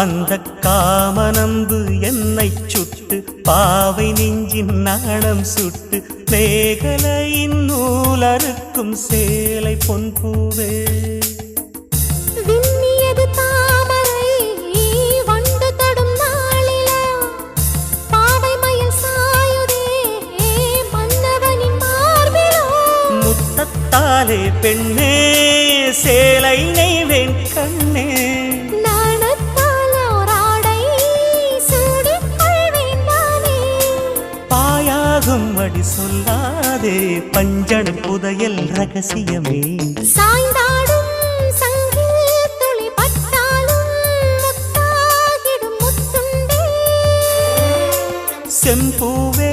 அந்த காமனம்பு என்னை சுட்டு பாவை நெஞ்சின் நாணம் சுட்டு மேகலையின் நூலறுக்கும் சேலை பொன்பூவே விண்ணியது தாமரை வண்டு தடும் நாளிலா பாவை மயில் சாயுதே மன்னவனின் மார்பிலோ முத்தத்தாலே பெண்ணே சேலை நெய்வேன் கண்ணே அடி சொல்லாதே பஞ்சனை புதையல் ரகசியமே சாய்ந்தாடும் சங்கில் துளி பட்டாலும் முத்தாகிடும் முத்துண்டே செம்பூவே